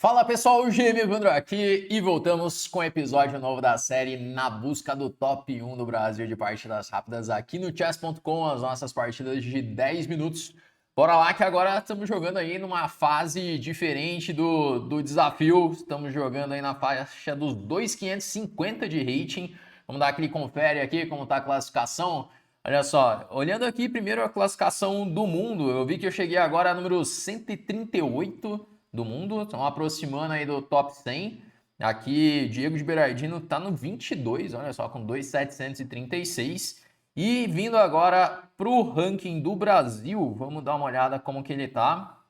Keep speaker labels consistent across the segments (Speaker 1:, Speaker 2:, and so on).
Speaker 1: Fala pessoal, o GM Evandro aqui e voltamos com um episódio novo da série Na Busca do Top 1 do Brasil de partidas rápidas aqui no chess.com, as nossas partidas de 10 minutos. Bora lá que agora estamos jogando aí numa fase diferente do desafio, estamos jogando aí na faixa dos 2.550 de rating. Vamos dar aquele confere aqui como está a classificação. Olha só, olhando aqui primeiro a classificação do mundo, eu vi que eu cheguei agora a número 138 do mundo, estão aproximando aí do top 100. Aqui, Diego de Berardino está no 22, olha só, com 2.736. E vindo agora para o ranking do Brasil, vamos dar uma olhada como que ele tá.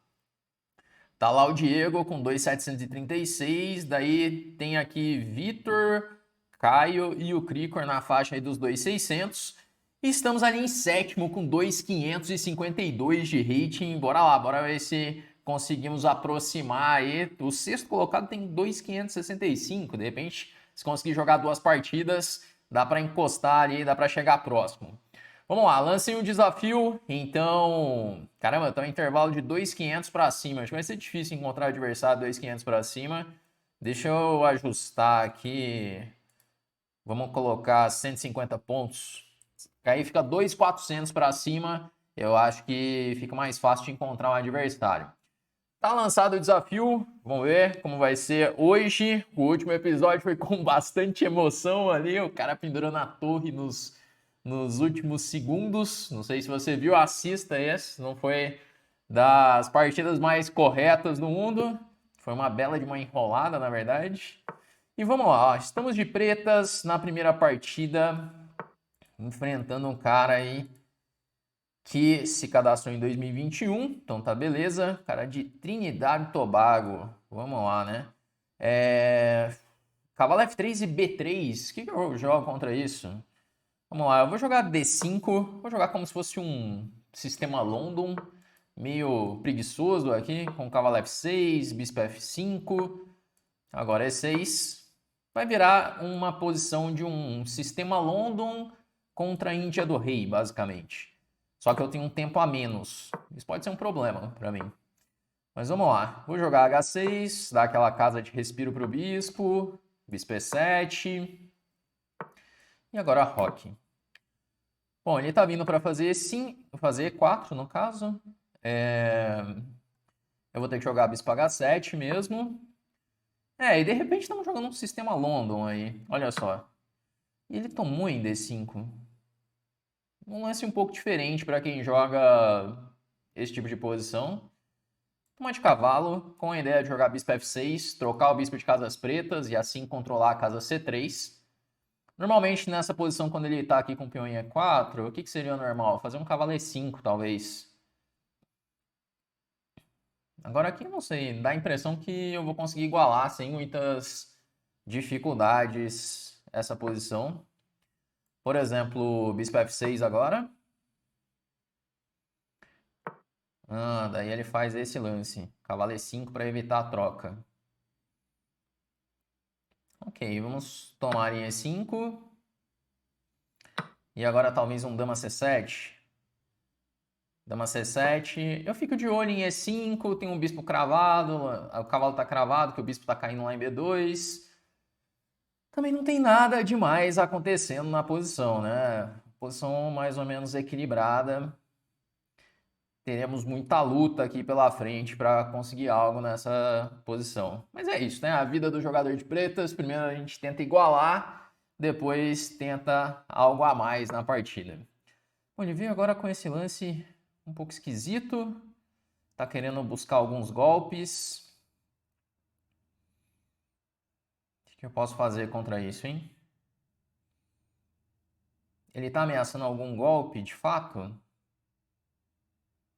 Speaker 1: Tá lá o Diego com 2.736, daí tem aqui Vitor, Caio e o Cricor na faixa aí dos 2.600. E estamos ali em sétimo com 2.552 de rating. Bora lá, bora ver se conseguimos aproximar aí. O sexto colocado tem 2.565. De repente, se conseguir jogar duas partidas, dá para encostar ali, dá para chegar próximo. Vamos lá, lancem um desafio. Então, caramba, tá um intervalo de 2.500 para cima. Acho que vai ser difícil encontrar adversário 2.500 para cima. Deixa eu ajustar aqui. Vamos colocar 150 pontos. Aí fica 2.400 para cima. Eu acho que fica mais fácil de encontrar um adversário. Tá lançado o desafio, vamos ver como vai ser hoje. O último episódio foi com bastante emoção ali, o cara pendurando a torre nos últimos segundos. Não sei se você viu, assista esse. Não foi das partidas mais corretas do mundo. Foi uma bela de uma enrolada, na verdade. E vamos lá, ó. Estamos de pretas na primeira partida, enfrentando um cara aí que se cadastrou em 2021, então tá beleza. Cara de Trinidad e Tobago, vamos lá, né? Cavalo F3 e B3, o que eu jogo contra isso? Vamos lá, eu vou jogar D5, vou jogar como se fosse um sistema London, meio preguiçoso aqui, com cavalo F6, bispo F5, agora E6. Vai virar uma posição de um sistema London contra a Índia do Rei, basicamente. Só que eu tenho um tempo a menos. Isso pode ser um problema para mim. Mas vamos lá. Vou jogar H6, dar aquela casa de respiro para o bispo. Bispo E7. E agora roque. Bom, ele está vindo para fazer sim, fazer E4 no caso. Eu vou ter que jogar bispo H7 mesmo. E de repente estamos jogando um sistema London aí. Olha só. E ele tomou em D5. Um lance um pouco diferente para quem joga esse tipo de posição. Uma de cavalo, com a ideia de jogar bispo F6, trocar o bispo de casas pretas e assim controlar a casa C3. Normalmente nessa posição, quando ele está aqui com o peão em E4, o que seria normal? Fazer um cavalo E5, talvez. Agora aqui, não sei, dá a impressão que eu vou conseguir igualar sem muitas dificuldades essa posição. Por exemplo, bispo F6 agora. Daí ele faz esse lance. Cavalo E5 para evitar a troca. Ok, vamos tomar em E5. E agora talvez um dama C7. Dama C7. Eu fico de olho em E5. Tem um bispo cravado. O cavalo está cravado, que o bispo está caindo lá em B2. Também não tem nada demais acontecendo na posição, né? Posição mais ou menos equilibrada. Teremos muita luta aqui pela frente para conseguir algo nessa posição. Mas é isso, né? A vida do jogador de pretas. Primeiro a gente tenta igualar, depois tenta algo a mais na partida. Bom, ele veio agora com esse lance um pouco esquisito. Tá querendo buscar alguns golpes. O que eu posso fazer contra isso, hein? Ele tá ameaçando algum golpe, de fato?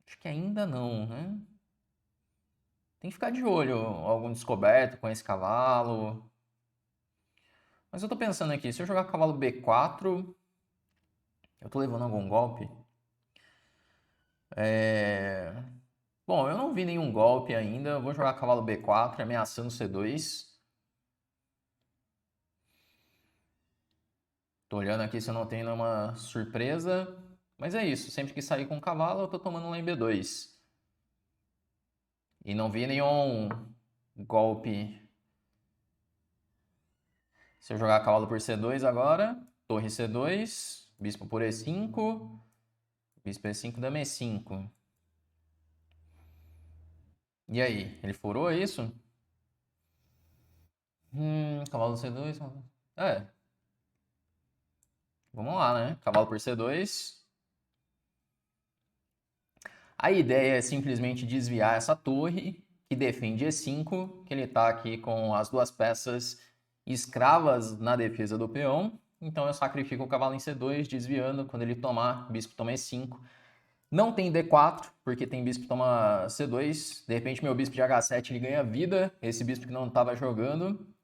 Speaker 1: Acho que ainda não, né? Tem que ficar de olho, algum descoberto com esse cavalo. Mas eu tô pensando aqui, se eu jogar cavalo B4, eu tô levando algum golpe? Bom, eu não vi nenhum golpe ainda, eu vou jogar cavalo B4, ameaçando C2. Tô olhando aqui se eu não tenho nenhuma surpresa. Mas é isso, sempre que sair com o cavalo, eu tô tomando lá em B2. E não vi golpe. Se eu jogar cavalo por C2 agora, torre C2, bispo por E5, bispo E5, dama E5. E aí, ele furou isso? Cavalo C2. É. Vamos lá, né? Cavalo por C2. A ideia é simplesmente desviar essa torre que defende E5, que ele está aqui com as duas peças escravas na defesa do peão. Então eu sacrifico o cavalo em C2, desviando. Quando ele tomar, bispo toma E5. Não tem D4, porque tem bispo que toma C2. De repente meu bispo de H7 ele ganha vida. Esse bispo que não estava jogando.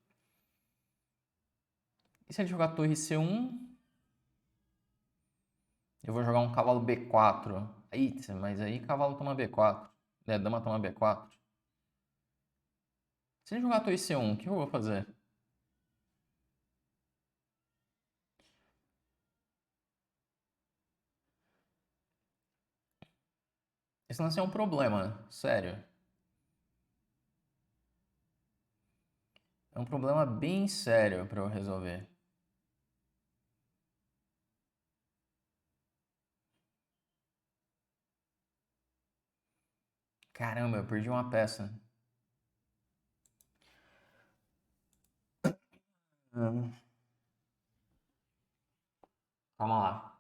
Speaker 1: E se ele jogar torre C1? Eu vou jogar um cavalo B4. Eita, mas aí cavalo toma B4. Dama toma B4. Se ele jogar torre C1, o que eu vou fazer? Esse lance é um problema, sério. É um problema bem sério para eu resolver. Caramba, eu perdi uma peça. Hum. Calma lá.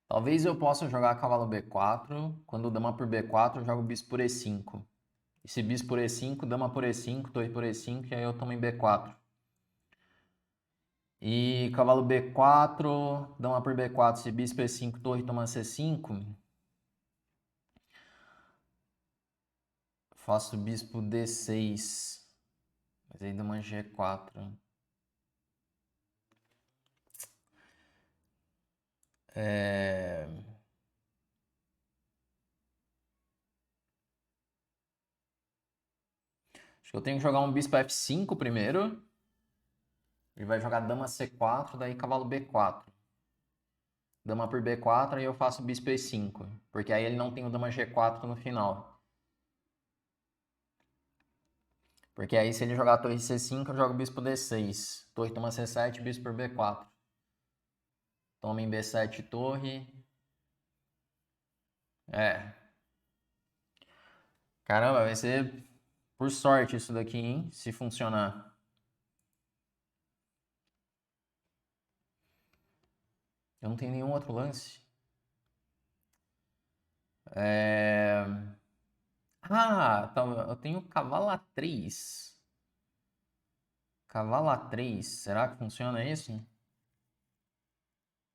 Speaker 1: Talvez eu possa jogar cavalo B4. Quando dama por B4, eu jogo bispo por E5. Esse bispo por E5, dama por E5, torre por E5, e aí eu tomo em B4. E cavalo B4, dama por B4, se bispo E5, torre toma C5. Faço bispo D6. Mas aí dama G4. Acho que eu tenho que jogar um bispo F5 primeiro. Ele vai jogar dama C4, daí cavalo B4. Dama por B4, aí eu faço bispo E5. Porque aí ele não tem o dama G4 no final. Porque aí se ele jogar torre C5, eu jogo bispo D6. Torre toma C7, bispo por B4. Toma em B7 torre. É. Caramba, vai ser por sorte isso daqui, hein? Se funcionar. Eu não tenho nenhum outro lance. É... Ah, tá, eu tenho cavalo A3. Cavalo A3. Será que funciona isso?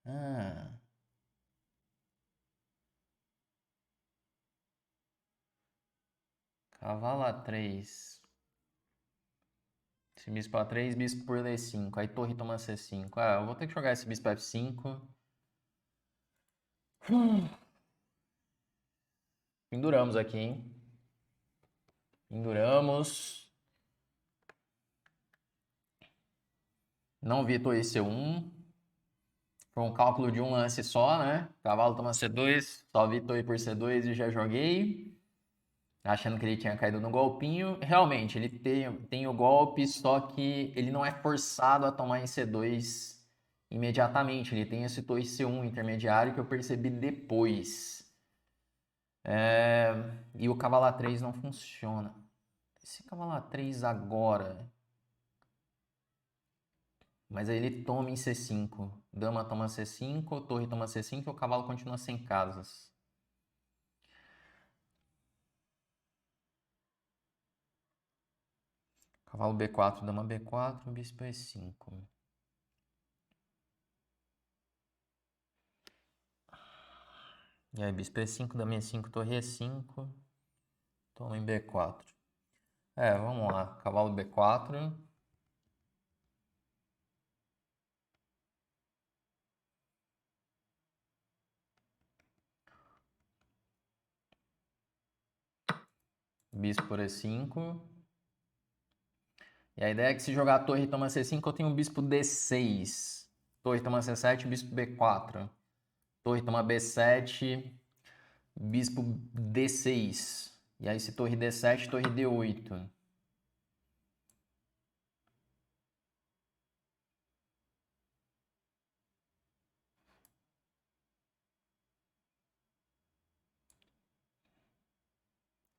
Speaker 1: Ah, cavalo A3. Esse bispo A3, bispo por D5. Aí torre toma C5. Ah, eu vou ter que jogar esse bispo F5. Penduramos aqui, hein? Penduramos. Não vi torre C1. Foi um cálculo de um lance só, né? Cavalo toma C2. Só vi torre por C2 e já joguei. Achando que ele tinha caído no golpinho. Realmente, ele tem o golpe, só que ele não é forçado a tomar em C2 imediatamente. Ele tem esse torre C1 intermediário que eu percebi depois. E o cavalo A3 não funciona. Esse cavalo A3 agora. Mas aí ele toma em C5. Dama toma C5, torre toma C5 e o cavalo continua sem casas. Cavalo B4, dama B4, bispo E5. E aí, bispo E5, dama E5, torre E5. Toma em B4. Vamos lá. Cavalo B4. Bispo por E5. E a ideia é que se jogar torre toma C5, eu tenho um bispo D6. Torre toma C7, bispo B4. Torre toma B7, bispo D6. E aí se torre D7, torre D8.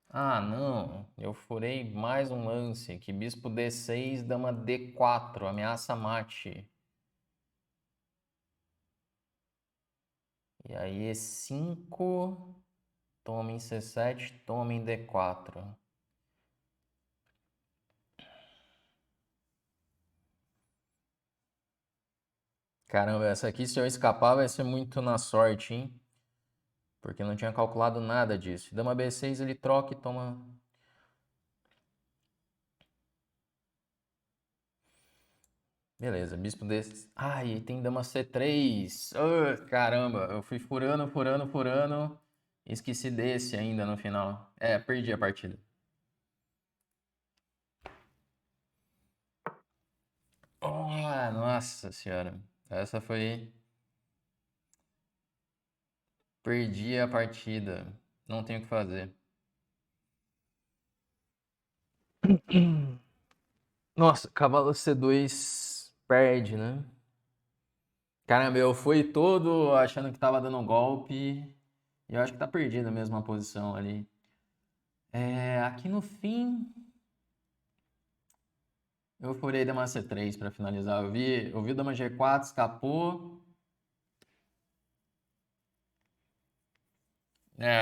Speaker 1: Ah, não. Eu furei mais um lance aqui. Bispo D6, dama D4. Ameaça mate. E aí E5. Toma em C7, toma em D4. Caramba, essa aqui se eu escapar vai ser muito na sorte, hein? Porque eu não tinha calculado nada disso. Dama B6 ele troca e toma... Beleza, bispo desse. Ai, tem dama C3. Caramba, eu fui furando, furando, furando. Esqueci desse ainda no final. É, perdi a partida. Oh, nossa senhora. Essa foi. Perdi a partida. Não tenho o que fazer. Nossa, cavalo C2 perde, né? Caramba, eu fui todo achando que tava dando um golpe. E eu acho que tá perdido mesmo a posição ali. Aqui no fim, eu furei dama C3 pra finalizar. Eu vi dama G4, escapou.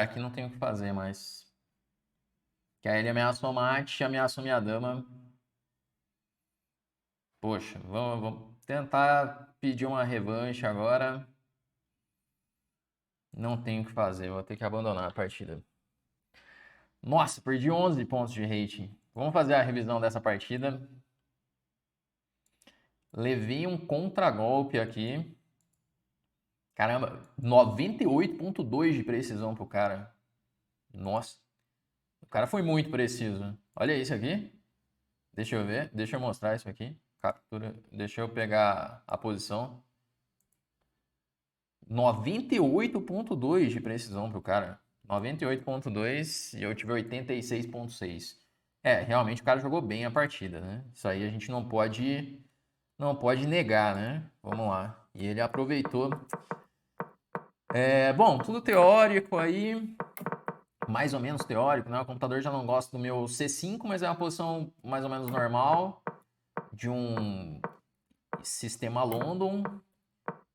Speaker 1: Aqui não tem o que fazer mais. Que aí ele ameaçou mate, ameaçou minha dama. Poxa, vamos tentar pedir uma revanche agora. Não tenho o que fazer, vou ter que abandonar a partida. Nossa, perdi 11 pontos de rating. Vamos fazer a revisão dessa partida. Levei um contragolpe aqui. Caramba, 98,2 de precisão pro cara. Nossa, o cara foi muito preciso. Olha isso aqui. Deixa eu ver, deixa eu mostrar isso aqui. Captura, deixa eu pegar a posição. 98,2 de precisão pro cara. 98,2 e eu tive 86,6. Realmente o cara jogou bem a partida, né? Isso aí a gente não pode negar, né? Vamos lá. E ele aproveitou. Bom, tudo teórico aí, mais ou menos teórico, né? O computador já não gosta do meu C5, mas é uma posição mais ou menos normal de um sistema London.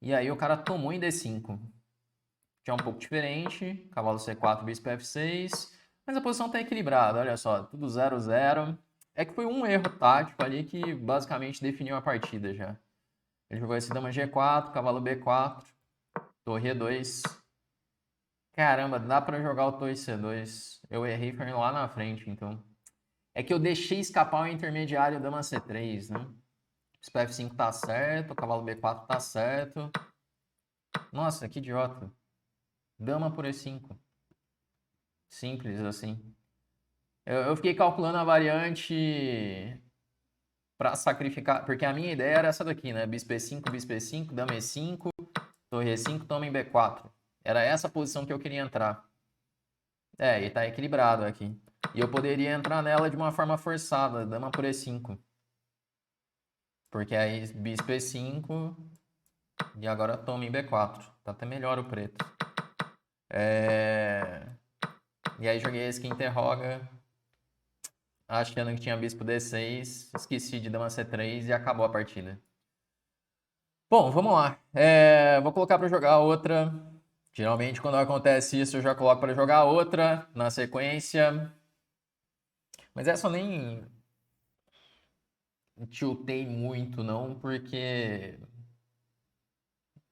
Speaker 1: E aí o cara tomou em D5. Que é um pouco diferente. Cavalo C4, bispo F6. Mas a posição está equilibrada, olha só. Tudo 0-0. É que foi um erro tático ali que basicamente definiu a partida já. Ele jogou esse dama G4, cavalo B4, torre E2. Caramba, dá para jogar o torre C2. Eu errei, foi lá na frente, então. É que eu deixei escapar o intermediário dama C3, né? Bispo F5 tá certo, cavalo B4 tá certo. Nossa, que idiota. Dama por E5. Simples assim. Eu fiquei calculando a variante para sacrificar, porque a minha ideia era essa daqui, né? Bispo E5, bispo E5, dama E5, torre E5, toma em B4. Era essa a posição que eu queria entrar. E tá equilibrado aqui. E eu poderia entrar nela de uma forma forçada, dama por E5. Porque aí bispo E5 e agora toma em B4. Tá até melhor o preto. E aí joguei esse que interroga, achando que tinha bispo D6, esqueci de dama C3 e acabou a partida. Bom, vamos lá. Vou colocar para jogar outra. Geralmente, quando acontece isso, eu já coloco para jogar outra na sequência. Mas essa eu nem tiltei muito, não, porque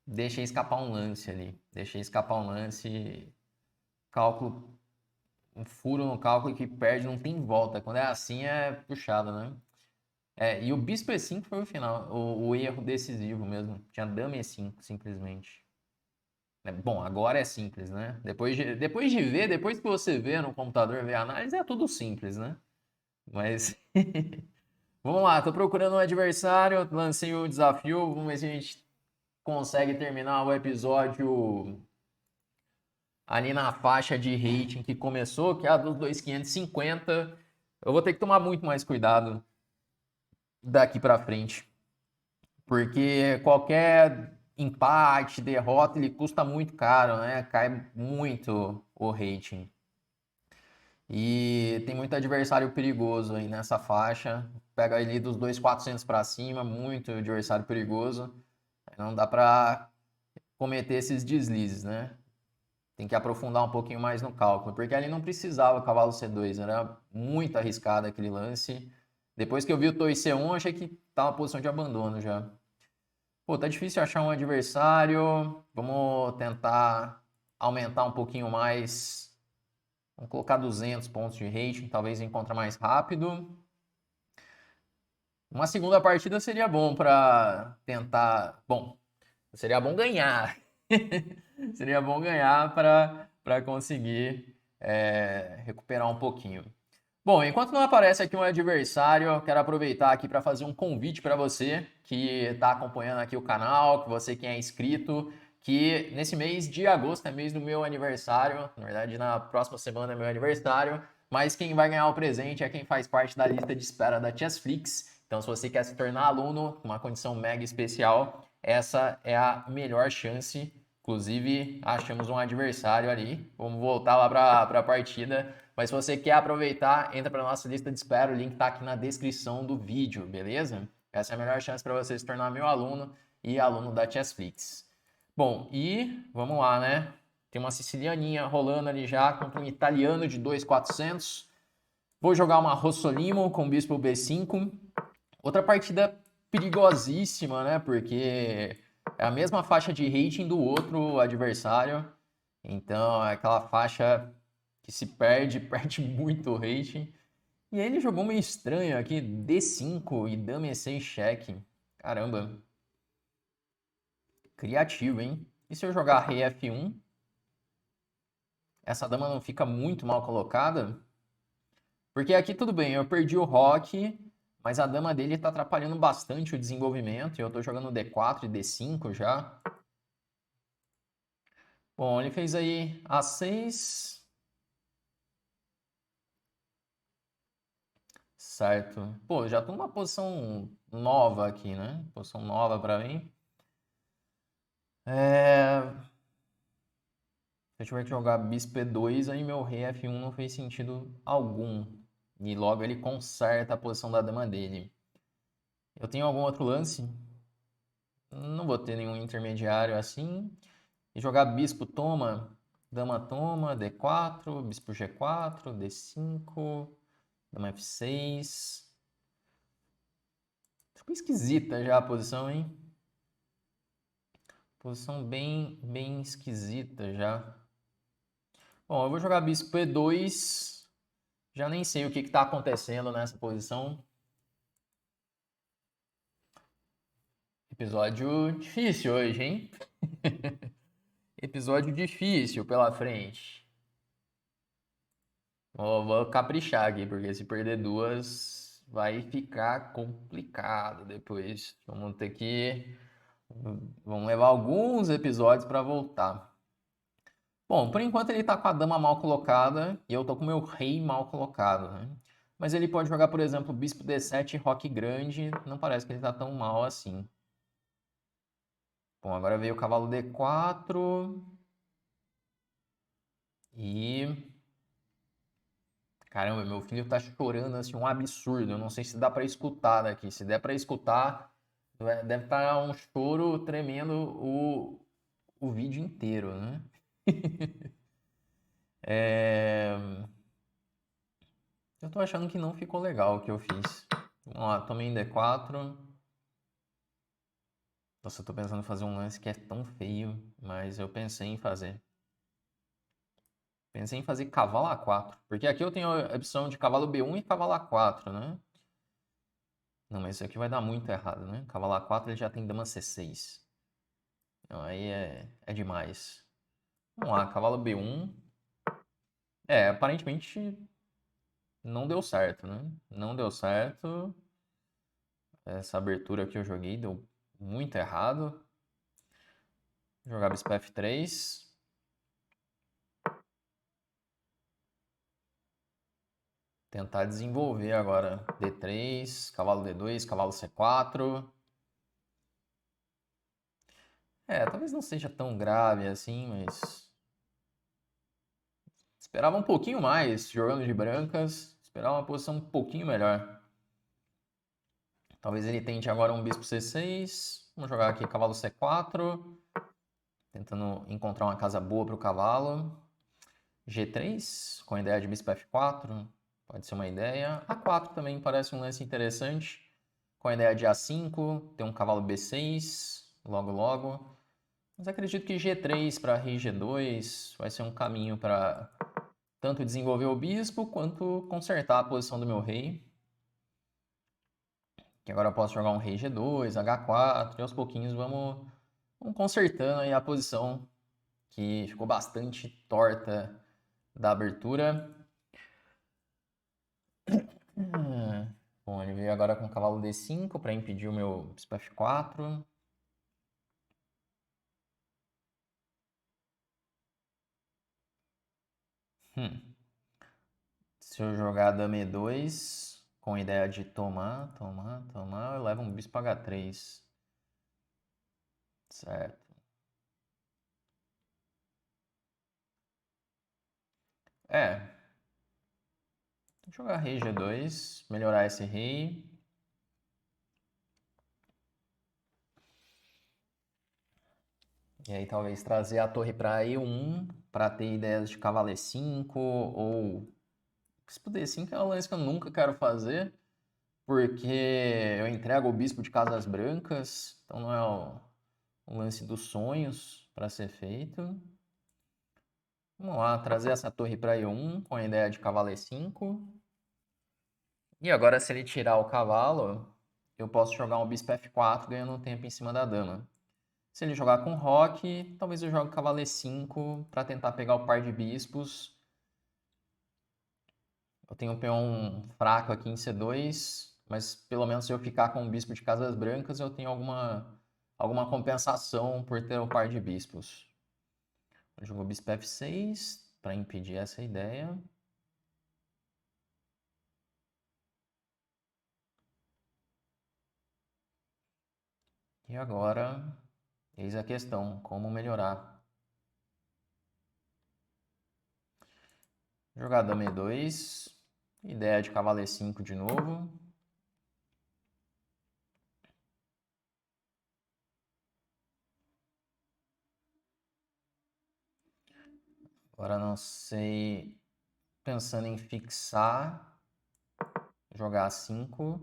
Speaker 1: deixei escapar um lance ali. Deixei escapar um lance, cálculo, um furo no cálculo que perde, não tem volta. Quando é assim, é puxado, né? E o bispo E5 foi o final, o erro decisivo mesmo. Tinha dama E5, simplesmente. Bom, agora é simples, né? Depois que você vê no computador, vê a análise, é tudo simples, né? Mas Vamos lá, tô procurando um adversário, lancei o desafio, vamos ver se a gente consegue terminar o episódio ali na faixa de rating que começou, que é a dos 2.550. Eu vou ter que tomar muito mais cuidado daqui pra frente, porque qualquer empate, derrota, ele custa muito caro, né? Cai muito o rating. E tem muito adversário perigoso aí nessa faixa. Pega ali dos 2.400 para cima, muito adversário perigoso. Não dá para cometer esses deslizes, né? Tem que aprofundar um pouquinho mais no cálculo, porque ali não precisava cavalo C2, era muito arriscado aquele lance. Depois que eu vi o torre C1, achei que tava na posição de abandono já. Pô, tá difícil achar um adversário. Vamos tentar aumentar um pouquinho mais. Vamos colocar 200 pontos de rating, talvez encontre mais rápido. Uma segunda partida seria bom para tentar. Bom, seria bom ganhar. Seria bom ganhar para conseguir recuperar um pouquinho. Bom, enquanto não aparece aqui um adversário, eu quero aproveitar aqui para fazer um convite para você que está acompanhando aqui o canal, que você que é inscrito, que nesse mês de agosto é mês do meu aniversário, na verdade na próxima semana é meu aniversário, mas quem vai ganhar o presente é quem faz parte da lista de espera da Chessflix. Então, se você quer se tornar aluno, uma condição mega especial, essa é a melhor chance. Inclusive, achamos um adversário ali. Vamos voltar lá para a partida. Mas se você quer aproveitar, entra para a nossa lista de espera. O link está aqui na descrição do vídeo, beleza? Essa é a melhor chance para você se tornar meu aluno e aluno da Chessflix. Bom, e vamos lá, né? Tem uma sicilianinha rolando ali já contra um italiano de 2.400. Vou jogar uma Rossolimo com bispo B5. Outra partida perigosíssima, né? Porque é a mesma faixa de rating do outro adversário. Então, é aquela faixa que se perde, perde muito o rating. E aí ele jogou meio estranho aqui, D5 e dama E6 cheque. Caramba. Criativo, hein? E se eu jogar rei F1? Essa dama não fica muito mal colocada? Porque aqui tudo bem, eu perdi o roque, mas a dama dele tá atrapalhando bastante o desenvolvimento. E eu tô jogando D4 e D5 já. Bom, ele fez aí A6. Certo. Pô, já tô numa posição nova aqui, né? Posição nova pra mim. Se eu tiver que jogar bispo E2, aí meu rei F1 não fez sentido algum. E logo ele conserta a posição da dama dele. Eu tenho algum outro lance? Não vou ter nenhum intermediário assim. E jogar bispo toma, dama toma, D4, bispo G4, D5, dama F6. Ficou esquisita já a posição, hein? Posição bem esquisita já. Bom, eu vou jogar bispo E2. Já nem sei o que está acontecendo nessa posição. Episódio difícil hoje, hein? Episódio difícil pela frente. Vou caprichar aqui, porque se perder duas vai ficar complicado depois. Vamos ter que... Vamos levar alguns episódios para voltar. Bom, por enquanto ele tá com a dama mal colocada e eu tô com o meu rei mal colocado, né? Mas ele pode jogar, por exemplo, bispo D7, roque grande. Não parece que ele tá tão mal assim. Bom, agora veio o cavalo D4. E... Caramba, meu filho tá chorando assim, um absurdo. Eu não sei se dá pra escutar daqui. Se der pra escutar, deve estar um choro tremendo o vídeo inteiro, né? Eu tô achando que não ficou legal o que eu fiz. Vamos lá, tomei em D4. Nossa, eu tô pensando em fazer um lance que é tão feio, mas eu pensei em fazer. Pensei em fazer cavalo A4, porque aqui eu tenho a opção de cavalo B1 e cavalo A4, né? Não, mas isso aqui vai dar muito errado, né? Cavalo A4 ele já tem dama C6. Então aí é demais. Vamos lá, cavalo B1. Aparentemente não deu certo, né? Não deu certo. Essa abertura que eu joguei deu muito errado. Vou jogar bispo F3. Tentar desenvolver agora. D3, cavalo D2, cavalo C4. Talvez não seja tão grave assim, mas... Esperava um pouquinho mais jogando de brancas. Esperava uma posição um pouquinho melhor. Talvez ele tente agora um bispo C6. Vamos jogar aqui cavalo C4. Tentando encontrar uma casa boa para o cavalo. G3, com a ideia de bispo F4. Pode ser uma ideia. A4 também parece um lance interessante. Com a ideia de A5. Tem um cavalo B6. Logo, logo. Mas acredito que G3 para rei G2 vai ser um caminho para tanto desenvolver o bispo quanto consertar a posição do meu rei. Que agora eu posso jogar um rei G2, H4 e aos pouquinhos vamos consertando aí a posição que ficou bastante torta da abertura. Bom, ele veio agora com o cavalo D5 para impedir o meu bispo F4. Se eu jogar dama E2 com a ideia de tomar, eu levo um bispo H3. Certo. Vou jogar rei G2, melhorar esse rei. E aí talvez trazer a torre para E1 para ter ideias de cavalo E5 ou bispo D5 é um lance que eu nunca quero fazer, porque eu entrego o bispo de casas brancas, então não é um lance dos sonhos para ser feito. Vamos lá, trazer essa torre para E1 com a ideia de cavalo E5. E agora, se ele tirar o cavalo, eu posso jogar um bispo F4 ganhando tempo em cima da dama. Se ele jogar com roque, talvez eu jogue cavalo E5 para tentar pegar o par de bispos. Eu tenho um peão fraco aqui em C2, mas pelo menos se eu ficar com um bispo de casas brancas, eu tenho alguma compensação por ter o par de bispos. Eu jogo bispo F6 para impedir essa ideia. E agora, eis a questão, como melhorar. Jogar dama E2, ideia de cavalo E5 de novo. Agora não sei, pensando em fixar, jogar A5.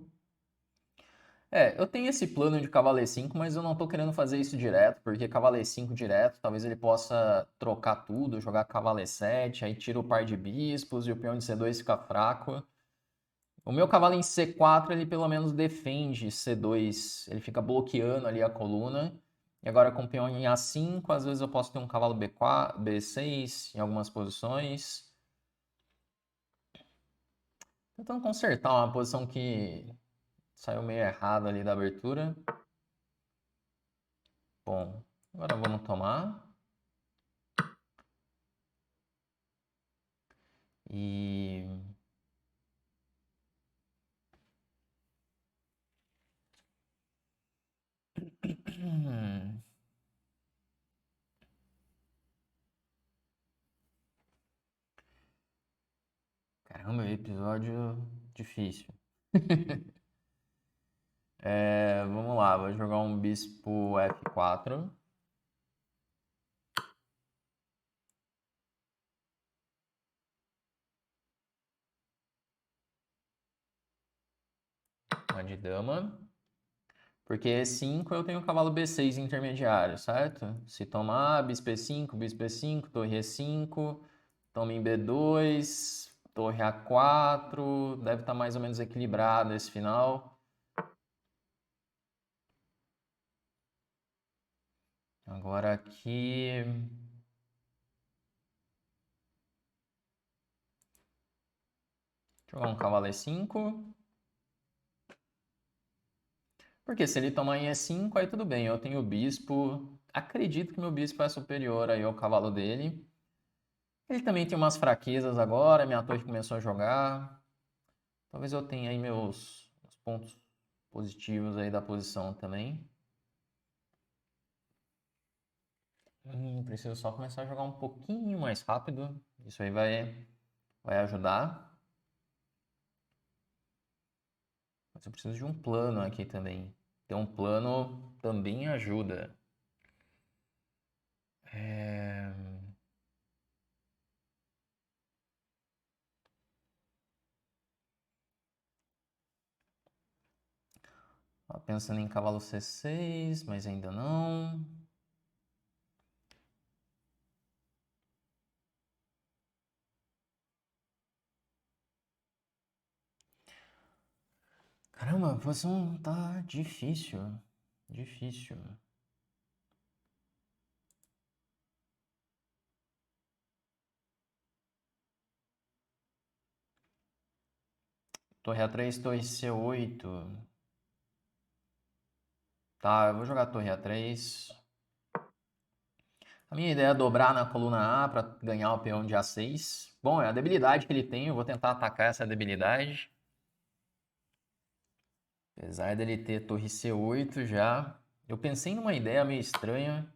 Speaker 1: Eu tenho esse plano de cavalo E5, mas eu não tô querendo fazer isso direto, porque cavalo E5 direto, talvez ele possa trocar tudo, jogar cavalo E7, aí tira o par de bispos e o peão de C2 fica fraco. O meu cavalo em C4, ele pelo menos defende C2, ele fica bloqueando ali a coluna. E agora com o peão em A5, às vezes eu posso ter um cavalo B4, B6 em algumas posições. Tentando consertar uma posição que saiu meio errada ali da abertura. Bom, agora vamos tomar. E... Caramba, episódio difícil. Vamos lá, vou jogar um bispo F4. Uma de dama. Porque E5 eu tenho o cavalo B6 intermediário, certo? Se tomar, bispo E5, torre E5, toma em B2, torre A4, deve estar mais ou menos equilibrado esse final. Agora aqui... Jogar um cavalo E5. Porque se ele tomar em E5, aí tudo bem. Eu tenho o bispo. Acredito que meu bispo é superior aí ao cavalo dele. Ele também tem umas fraquezas agora. Minha torre começou a jogar. Talvez eu tenha aí meus pontos positivos aí da posição também. Preciso só começar a jogar um pouquinho mais rápido. Isso aí vai ajudar. Mas eu preciso de um plano aqui também. Ter um plano também ajuda. Pensando em cavalo C6, mas ainda não. Caramba, a posição tá difícil. Difícil. Torre A3, torre C8. Tá, eu vou jogar torre A3. A minha ideia é dobrar na coluna A para ganhar o peão de A6. Bom, é a debilidade que ele tem, eu vou tentar atacar essa debilidade. Apesar dele ter torre C8 já. Eu pensei numa ideia meio estranha.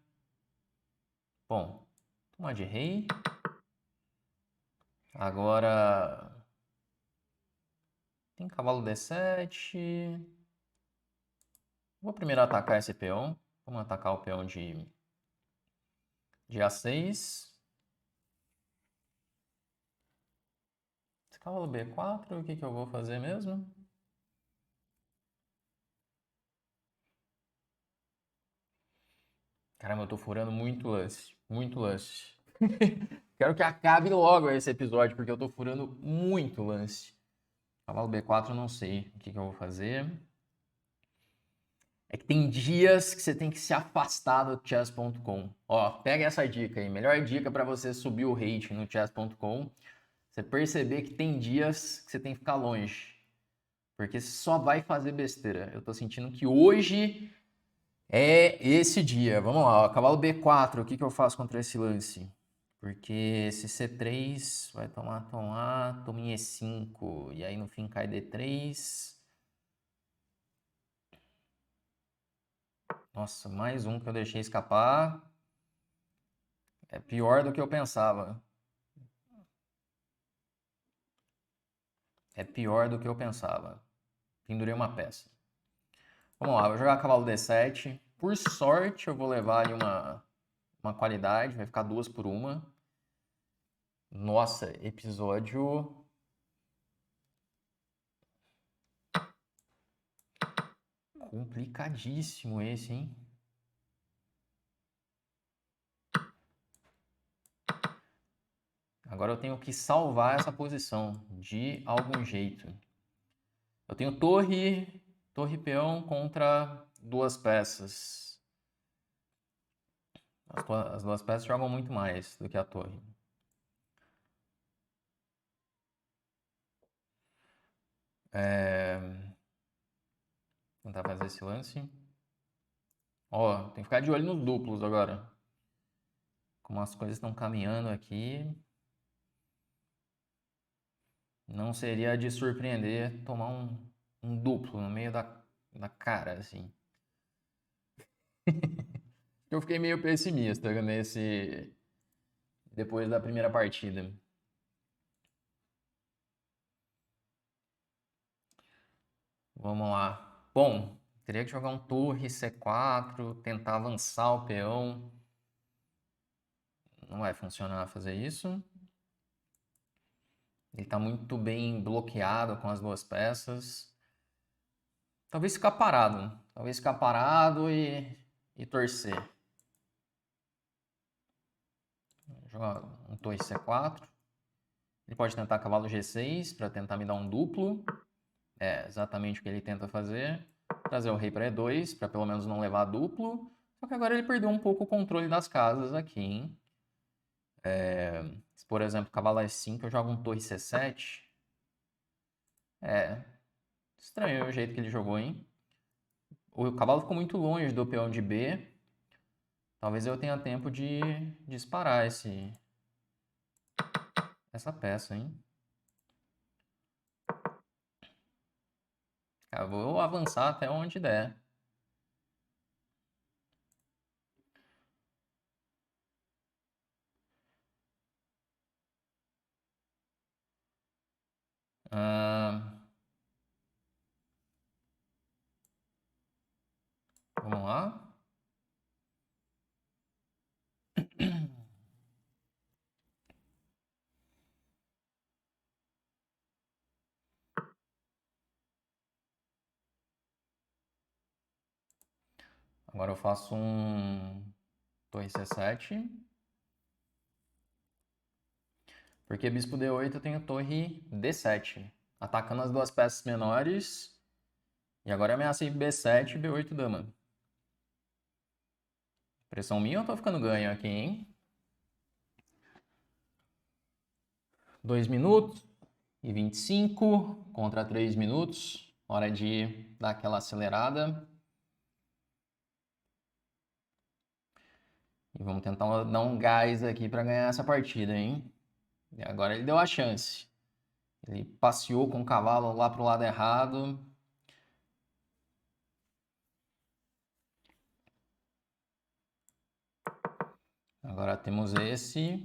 Speaker 1: Bom, toma de rei. Agora tem cavalo D7. Vou primeiro atacar esse peão. Vamos atacar o peão de A6. Esse cavalo B4, o que eu vou fazer mesmo? Caramba, eu tô furando muito lance. Muito lance. Quero que acabe logo esse episódio, porque eu tô furando muito lance. Cavalo B4, eu não sei o que eu vou fazer. É que tem dias que você tem que se afastar do chess.com. Ó, pega essa dica aí. Melhor dica para você subir o rating no chess.com. Você perceber que tem dias que você tem que ficar longe. Porque você só vai fazer besteira. Eu tô sentindo que hoje é esse dia. Vamos lá, ó. Cavalo B4, o que eu faço contra esse lance? Porque esse C3 vai tomar, toma em E5. E aí no fim cai D3. Nossa, mais um que eu deixei escapar. É pior do que eu pensava. É pior do que eu pensava. Pendurei uma peça. Vamos lá, vou jogar cavalo D7. Por sorte, eu vou levar ali uma qualidade. Vai ficar 2 por 1. Nossa, episódio complicadíssimo esse, hein? Agora eu tenho que salvar essa posição de algum jeito. Eu tenho torre peão contra 2 peças. As 2 peças jogam muito mais do que a torre. Tentar fazer esse lance. Ó, tem que ficar de olho nos duplos agora. Como as coisas estão caminhando aqui, não seria de surpreender tomar um duplo no meio da cara, assim. Eu fiquei meio pessimista depois da primeira partida. Vamos lá. Bom, teria que jogar um torre C4, tentar avançar o peão. Não vai funcionar fazer isso. Ele está muito bem bloqueado com as 2 peças. Talvez ficar parado. Talvez ficar parado e torcer. Jogar um torre C4. Ele pode tentar cavalo G6 para tentar me dar um duplo. É exatamente o que ele tenta fazer. Trazer o rei para E2 para pelo menos não levar duplo. Só que agora ele perdeu um pouco o controle das casas aqui, hein? Se, por exemplo, cavalo E5, eu jogo um torre C7. Estranho o jeito que ele jogou, hein? O cavalo ficou muito longe do peão de B. Talvez eu tenha tempo de disparar essa peça, hein? Eu vou avançar até onde der. Vamos lá. Agora eu faço um torre C7. Porque bispo D8 eu tenho torre D7. Atacando as duas peças menores. E agora ameacei B7 e B8 dama. Pressão minha ou eu tô ficando ganho aqui, hein? 2 minutos e 25 contra 3 minutos. Hora de dar aquela acelerada. E vamos tentar dar um gás aqui para ganhar essa partida, hein? E agora ele deu a chance. Ele passeou com o cavalo lá pro lado errado. Agora temos esse.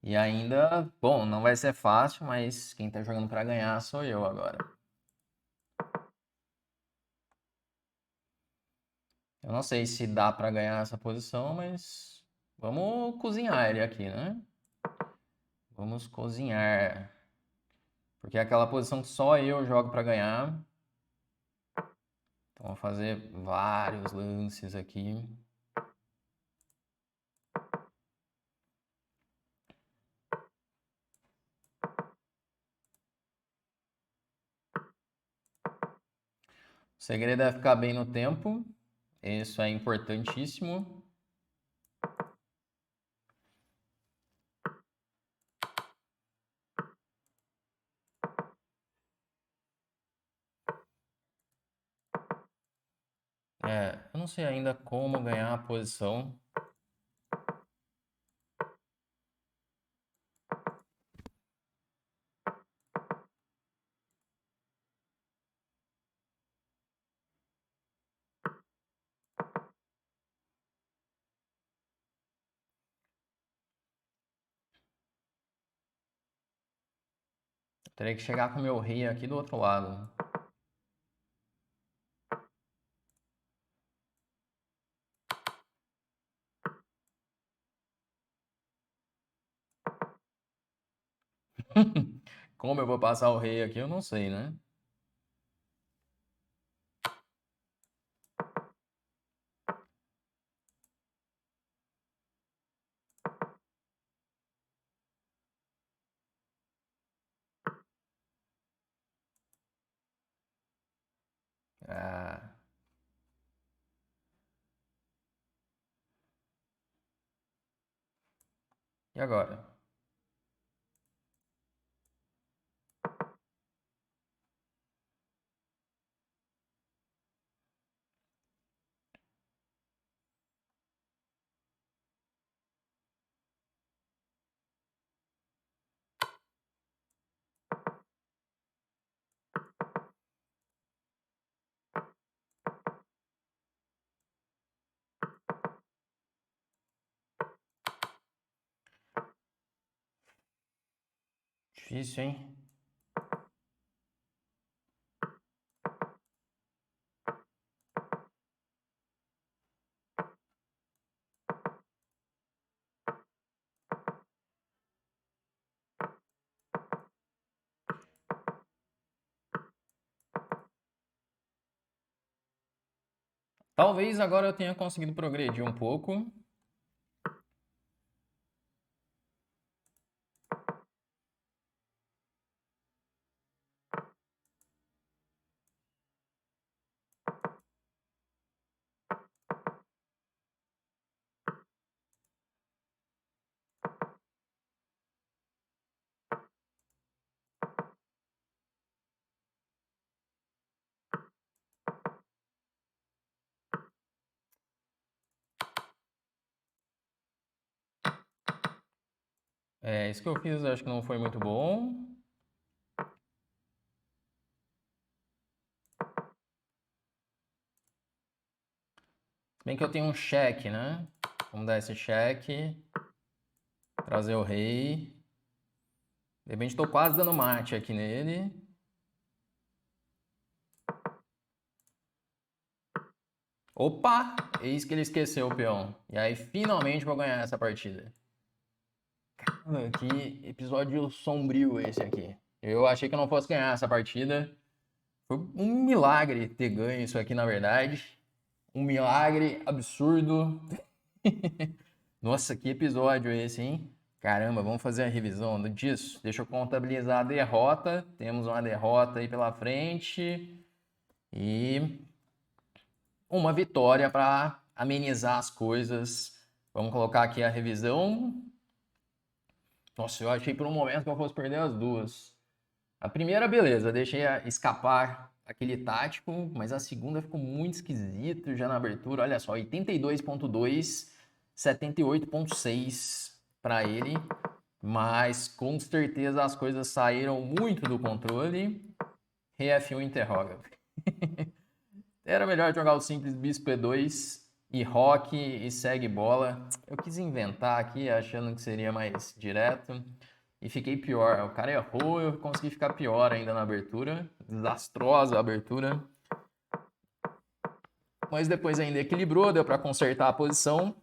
Speaker 1: E ainda, bom, não vai ser fácil, mas quem tá jogando para ganhar sou eu agora. Eu não sei se dá para ganhar essa posição, mas vamos cozinhar ele aqui, né? Vamos cozinhar. Porque é aquela posição que só eu jogo para ganhar. Então vou fazer vários lances aqui. O segredo é ficar bem no tempo. Isso é importantíssimo. Eu não sei ainda como ganhar a posição. Terei que chegar com o meu rei aqui do outro lado. Como eu vou passar o rei aqui, eu não sei, né? Ah. E agora? Difícil, hein? Talvez agora eu tenha conseguido progredir um pouco. Isso que eu fiz acho que não foi muito bom. Bem que eu tenho um cheque, né? Vamos dar esse cheque. Trazer o rei. De repente tô quase dando mate aqui nele. Opa! Eis que ele esqueceu o peão. E aí finalmente vou ganhar essa partida. Caramba, que episódio sombrio esse aqui. Eu achei que eu não fosse ganhar essa partida. Foi um milagre ter ganho isso aqui, na verdade. Um milagre absurdo. Nossa, que episódio esse, hein? Caramba, vamos fazer a revisão disso. Deixa eu contabilizar a derrota. Temos uma derrota aí pela frente. E uma vitória para amenizar as coisas. Vamos colocar aqui a revisão. Nossa, eu achei por um momento que eu fosse perder as duas. A primeira, beleza, deixei escapar aquele tático, mas a segunda ficou muito esquisito já na abertura. Olha só, 82.2, 78.6 para ele, mas com certeza as coisas saíram muito do controle. Rei F1 interroga. Era melhor jogar o simples bispo E2 e roque e segue bola. Eu quis inventar aqui achando que seria mais direto. E fiquei pior. O cara errou, eu consegui ficar pior ainda na abertura. Desastrosa a abertura. Mas depois ainda equilibrou, deu para consertar a posição.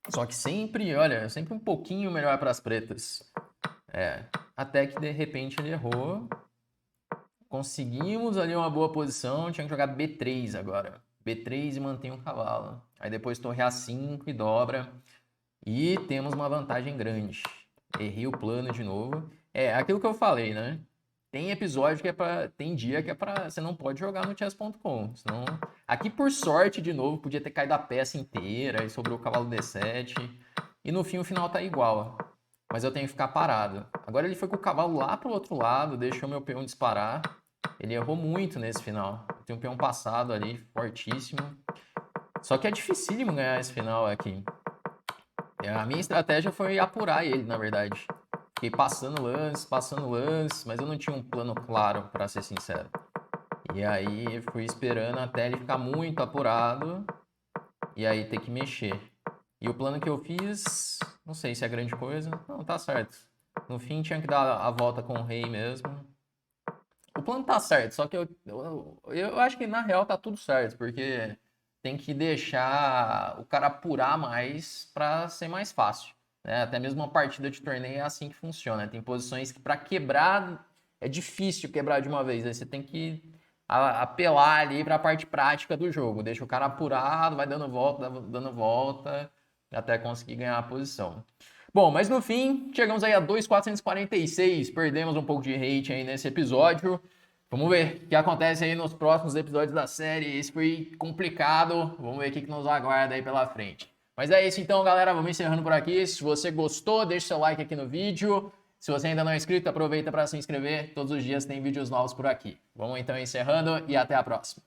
Speaker 1: Só que sempre, olha, sempre um pouquinho melhor para as pretas. Até que de repente ele errou. Conseguimos ali uma boa posição. Tinha que jogar B3 agora. B3 e mantém o cavalo. Aí depois torre A5 e dobra. E temos uma vantagem grande. Errei o plano de novo. Aquilo que eu falei, né? Tem episódio que tem dia que é pra. Você não pode jogar no chess.com. Senão. Aqui, por sorte, de novo, podia ter caído a peça inteira e sobrou o cavalo D7. E no fim, o final tá igual. Mas eu tenho que ficar parado. Agora ele foi com o cavalo lá pro outro lado, deixou meu peão disparar. Ele errou muito nesse final. Tem um peão passado ali, fortíssimo. Só que é dificílimo ganhar esse final aqui. A minha estratégia foi apurar ele, na verdade. Fiquei passando lance, mas eu não tinha um plano claro, para ser sincero. E aí fui esperando até ele ficar muito apurado e aí ter que mexer. E o plano que eu fiz, não sei se é grande coisa. Não, tá certo. No fim tinha que dar a volta com o rei mesmo. O plano tá certo, só que eu acho que na real tá tudo certo, porque tem que deixar o cara apurar mais para ser mais fácil. Né? Até mesmo uma partida de torneio é assim que funciona. Tem posições que para quebrar é difícil quebrar de uma vez. Aí você tem que apelar ali para a parte prática do jogo. Deixa o cara apurado, vai dando volta, até conseguir ganhar a posição. Bom, mas no fim, chegamos aí a 2.446, perdemos um pouco de hate aí nesse episódio. Vamos ver o que acontece aí nos próximos episódios da série. Esse foi complicado, vamos ver o que nos aguarda aí pela frente. Mas é isso então, galera, vamos encerrando por aqui. Se você gostou, deixa seu like aqui no vídeo. Se você ainda não é inscrito, aproveita para se inscrever. Todos os dias tem vídeos novos por aqui. Vamos então encerrando e até a próxima.